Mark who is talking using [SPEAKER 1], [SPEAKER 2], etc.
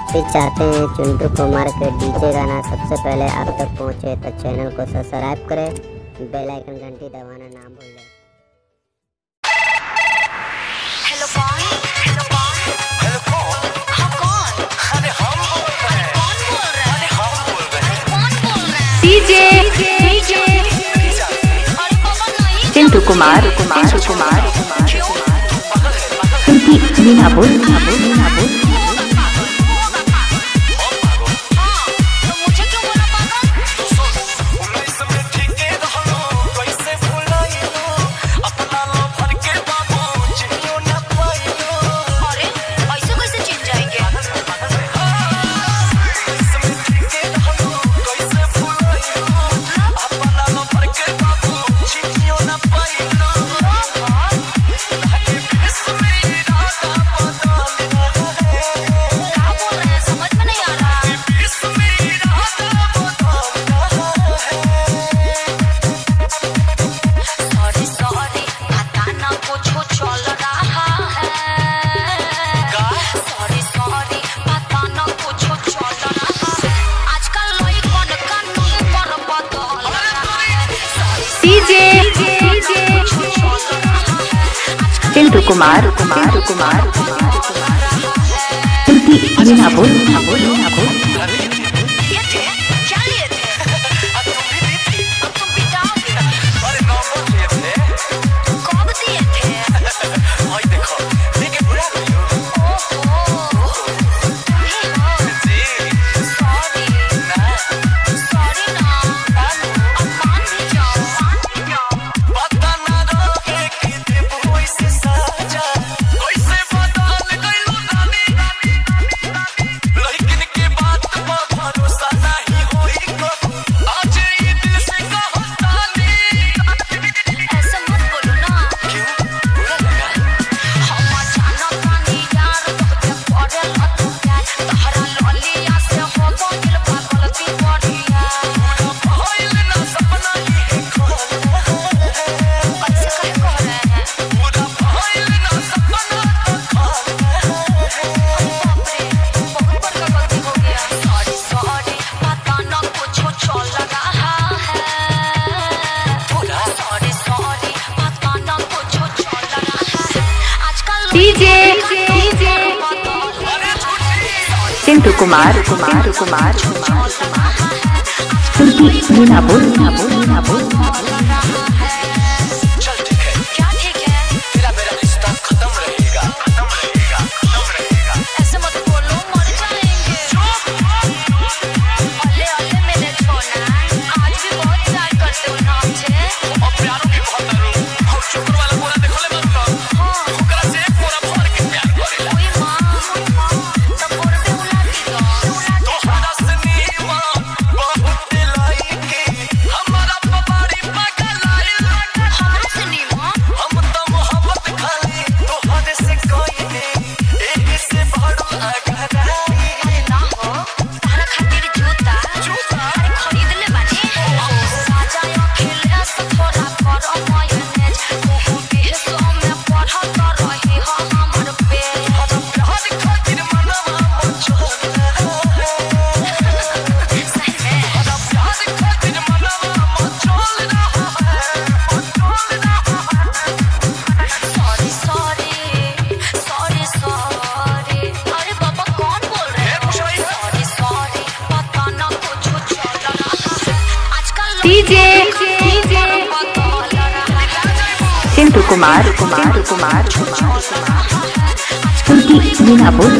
[SPEAKER 1] आप भी चाहते हैं चिंटू कुमार के डीजे गाना सबसे पहले आप तक पहुंचे तो चैनल को सब्सक्राइब करें, बेल आइकन घंटी दबाना ना भूलें।
[SPEAKER 2] हेलो कौन? हेलो कौन?
[SPEAKER 3] हेलो कौन?
[SPEAKER 2] हाँ कौन?
[SPEAKER 3] अरे हम बोल रहे हैं।
[SPEAKER 2] कौन बोल रहा है?
[SPEAKER 3] अरे हम बोल रहे हैं।
[SPEAKER 2] कौन बोल रहा है?
[SPEAKER 4] डीजे
[SPEAKER 2] अरे बाबा नहीं
[SPEAKER 4] चिंटू कुमार
[SPEAKER 2] क्यों?
[SPEAKER 4] उनकी मीना बोल
[SPEAKER 2] हाँ तो मुझे क्यों बोला पागल? अरे ऐसे कैसे चिढ़ जाएंगे? क्या बोल रहे हैं समझ में नहीं आ रहा। सॉरी सॉरी पता ना कुछ चल रहा है। सॉरी सॉरी पता ना कुछ चल रहा है। आजकल लोग कौन कानून पर बदल रहा है।
[SPEAKER 4] डीजे
[SPEAKER 2] कुछ चल रहा है। आजकल
[SPEAKER 4] चिंटू कुमार उनकी मीना बोल
[SPEAKER 2] लिए थे क्या लिए थे? अब तुम पिटाओगे। कब दिए थे? ओहो तुम्हें सॉरी सॉरी ना अब मान भी जाओ। ऐसे मत बोलो ना। हम जानो तानी यार तोहके पड़ेला तू प्यार। तोहरा ललिया से हो गइल पागलती बढ़िया। ऐसे काहे कह रहे हैं? बाप रे बहुत बड़का गलती हो गया। सॉरी सॉरी पता ना कुछ चल रहा है। सॉरी सॉरी पता ना कुछ चल रहा है। आजकल
[SPEAKER 4] डीजे चिंटू कुमार उनकी मीना बोल
[SPEAKER 3] चल ठीक है,
[SPEAKER 2] क्या ठीक है?
[SPEAKER 3] तेरा मेरा रिश्ता खत्म रहेगा।
[SPEAKER 2] ऐसे मत बोलो मर जाएंगे। अले अले मेरे छोना आज भी बहुत प्यार करते हो ना मुझे।
[SPEAKER 3] अब प्यारों की बहुत करूं और शुक्र वाला पूरा देखो ले मत
[SPEAKER 2] हाँ
[SPEAKER 3] ओकरा से एक पूरा भर के प्यार करेला।
[SPEAKER 2] ओए माँ तब और भी उला दी दो।
[SPEAKER 3] तोहरा से नीवा बहुत लाइके हमारा पवाड़ी पागल आइल।
[SPEAKER 2] हमरा से नहीं माँ।
[SPEAKER 3] हम तो मोहब्बत खाली तोहरे से कोइने एक से बड़ो अगराई।
[SPEAKER 2] अरे ना हो तारा खातिर जूता अरे खरीद ले बानी। राजा अखिले से थोड़ा करो मायनेज। तू भी सो में पढ़त रही हो हमर पेज।
[SPEAKER 3] प्यार खातिर मनवा मोचोला
[SPEAKER 2] सही में
[SPEAKER 3] प्यार खातिर मनवा मोचोल रहा है।
[SPEAKER 2] सॉरी सॉरी अरे बाबा कौन बोल रहे हो? सॉरी सॉरी पता ना कुछ चल रहा है। आजकल लोग
[SPEAKER 4] डीजे
[SPEAKER 2] बदल रहा है।
[SPEAKER 4] चिंटू कुमार उनकी मीना बोल